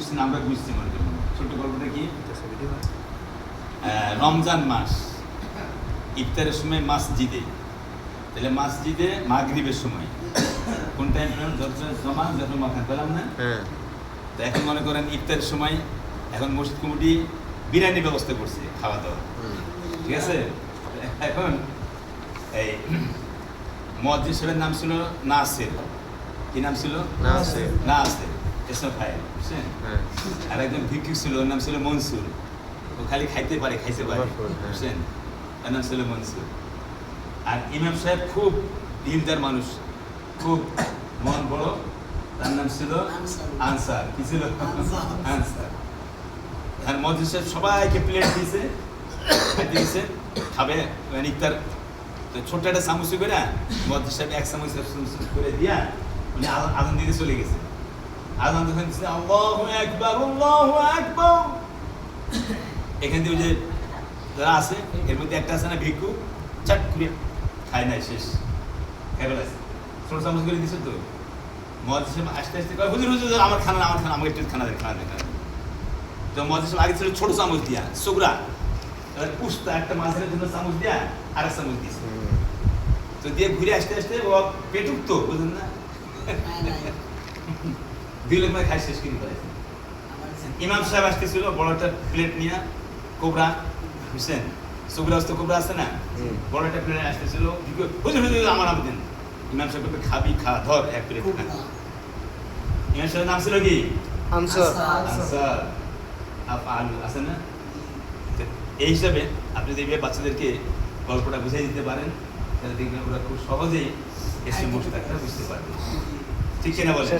বুঝছি না, আমরা বুঝছি মনে করি। ছোট্ট গল্পটা কি, রমজান মাস ইফতারের সময় মসজিদে, তাহলে মসজিদে মাগরিবের সময় কোন টাইম যত জমা যত মাখান পেলাম না। তো এখন মনে করেন ইফতারের সময় এখন মসজিদ কমিটি বিরিয়ানি ব্যবস্থা করছে খাওয়া দাওয়া, ঠিক আছে। এখন এই মুয়াজ্জিন সাহেবের নাম ছিল নাসির, কি নাম ছিল? নাসির এসব ভাই, বুঝছেন। আর একজন ভিক্ষুক ছিল, ওর নাম ছিল মনসুর, ও খালি খাইতে পারে বুঝছেন, ওর নাম ছিল মনসুর। আর ইমাম সাহেব খুব দিলদার মানুষ, খুব মন বড়, তার নাম ছিল আনসার। কি ছিল? আনসার। আর মুয়াজ্জিন সাহেব সবাইকে প্লেট দিয়েছে খাবে ইফতার। তো ছোট্ট একটা চামচ করে মুয়াজ্জিন সাহেব এক চামচ করে দিয়া উনি আজান দিতে চলে গেছে। আজান যখন দিচ্ছে আল্লাহু আকবার আল্লাহু আকবার, এখান থেকে যে যারা আছে এর মধ্যে একটা আছে না ভিক্ষু, চাট করে খায় নাই, শেষ খাই ফেলাইছে। ছোট চামচ করে দিচ্ছে। তো মুয়াজ্জিন সাহেব আস্তে আস্তে কয় হুজুর হুজুর আমার খানা আমাকে একটু খানা দেন। তো মুয়াজ্জিন সাহেব আগে ছিল ছোট চামচ দিয়া সোগরা, এবার পুস্তা একটা মাছের জন্য চামচ দিয়া আর এক চামচ দিয়েছে। তো দিয়ে ঘুরে আসতে আসতে ও পেটুক, তো বুঝলেন না, 2 লোক খাই শেষ করে ফেলাইছে। ইমাম সাহেব আসতেছিল বড় একটা প্লেট নিয়ে, কোবরা, বুঝছেন, সোগরা কোবরা আছে না, বড় একটা প্লেট আসতেছিল। হুজুর হুজুর আমার নাম দেন। ইমাম সাহেব খাবি খা, ধর এক প্লেট খা। ইমাম সাহেবের নাম ছিল কি? আনসার। আলু আছে না। এই হিসাবে আপনি দেখবেন বাচ্চাদেরকে গল্পটা বুঝিয়ে দিতে পারেন, তাহলে দেখবেন ওরা খুব সহজেই এসে মুশতাকটা বুঝতে পারবে, ঠিক কিনা বলেন?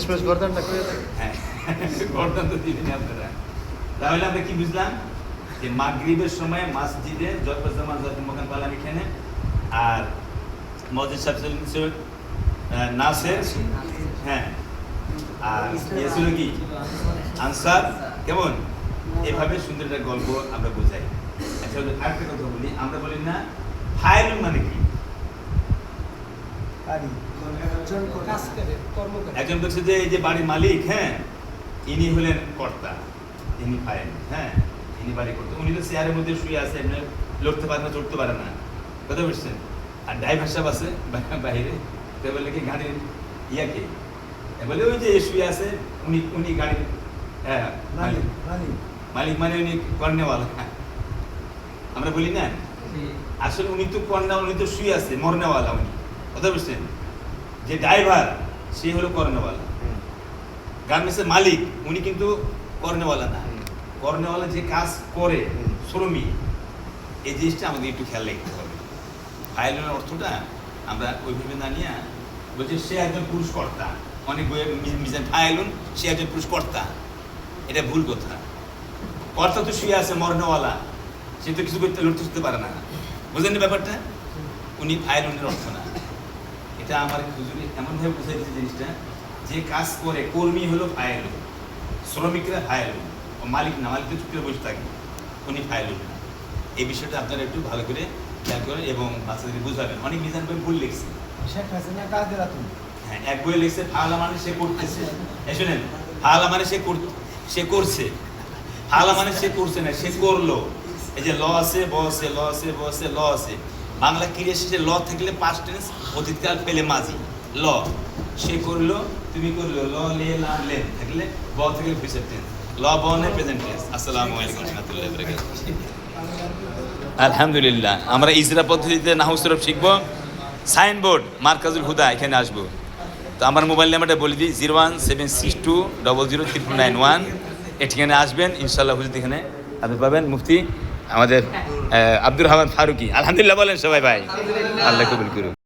হ্যাঁ, গর্দান তো দিবেন আপনারা। তাহলে আমরা কি বুঝলাম, যে মাগরিবের সময় মসজিদে জামাত মকান পালাম এখানে, আর মুয়াজ্জিন সাহেব ছিল নাসির, হ্যাঁ, আর ইয়ে ছিল কি আনসার। কেমন এভাবে সুন্দর একটা গল্প আমরা বোঝাই। আচ্ছা, আরেকটা কথা বলি, আমরা বলি না ফাইলুন মানে কি? একজন বলছে যে এই যে বাড়ির মালিক, হ্যাঁ, ইনি হলেন কর্তা, ইনি ফাইল, হ্যাঁ, ইনি বাড়ি কর্তা। উনি তো চেয়ারের মধ্যে শুয়ে আছে, এমনি লড়তে পারে না, চড়তে পারে না, কথা বুঝছেন। আর ড্রাইভার সাহেব আছে বাইরে, তো বলে কি গাড়ির ইয়াকে বলে ওই যে শুয়ে আছে, উনি গাড়ির মালিক, মানে উনি কর্নেওয়ালা। আমরা বলি না, আসলে উনি তো কর্নেওয়ালা, উনি তো শুয়ে আছে, মরনেওয়ালা উনি, কথা বুঝছেন। যে ড্রাইভার সে হলো কর্নেওয়ালা, গার্মেন্টসের মালিক উনি কিন্তু কর্নেওয়ালা না। কর্নেওয়ালা যে কাজ করে, শ্রমিক, এই জিনিসটা আমাদের একটু খেয়াল রাখতে হবে। ফাইলনের অর্থটা আমরা ওইভাবে না নিয়ে বলছি সে একজন পুরুষ কর্তা, অনেক বইয়ের মিজান ফাইলুন সে একজন পুরুষ কর্তা, এটা ভুল কথা। কর্তা তো শুয়ে আছে মরনেওয়ালা, সে তো কিছু করতে লড়তে পারে না, বুঝলেন ব্যাপারটা? উনি ফাইলুনের অর্থ না। এটা আমার হুজুরি এমনভাবে বুঝাই দিচ্ছে জিনিসটা, যে কাজ করে কর্মী হলো ফাইলুন, শ্রমিকরা ফাইলুন, ও মালিক না, মালিক তো চুপ করে বসে থাকে, উনি ফাইলুন না। এই বিষয়টা আপনারা একটু ভালো করে খেয়াল করেন এবং বাচ্চাদেরকে বুঝাবেন। অনেক মিজান বই ভুল লিখছে, হ্যাঁ, এক বই লিখছে ফালা মানে সে করতেছে, শোনেন, ফালা মানে সে করছে, ফালা মানে সে করছে না, সে করলো। এই যে ল আছে, ব আছে, ল আছে, ব আছে, ল আছে, বাংলা ক্রিয়া শেষে ল থাকলে পাস্ট টেন্স, অতীতকাল পেলে মাঝি। ল সে করলো, তুমি করলো, ল লে লা লে থাকলে ব থাকলে ফিউচার টেন্স, ল ব নে প্রেজেন্ট টেন্স। আসসালামু আলাইকুম ওয়া রাহমাতুল্লাহি ওয়া বারাকাতুহু। আলহামদুলিল্লাহ, আমরা ইজরা পদ্ধতিতে নাহু সরফ শিখবো। সাইনবোর্ড মার্কাজুল হুদা, এখানে আসবো। তো আমার মোবাইল নাম্বারটা বলে দিই, 01762003991। এ ঠিকানে আসবেন, ইনশাল্লাহ হুজুর এখানে আপনি পাবেন। মুফতি আমাদের আব্দুর রহমান ফারুকি, আলহামদুলিল্লাহ বলেন সবাই ভাই, আল্লাহ কবুল করুন।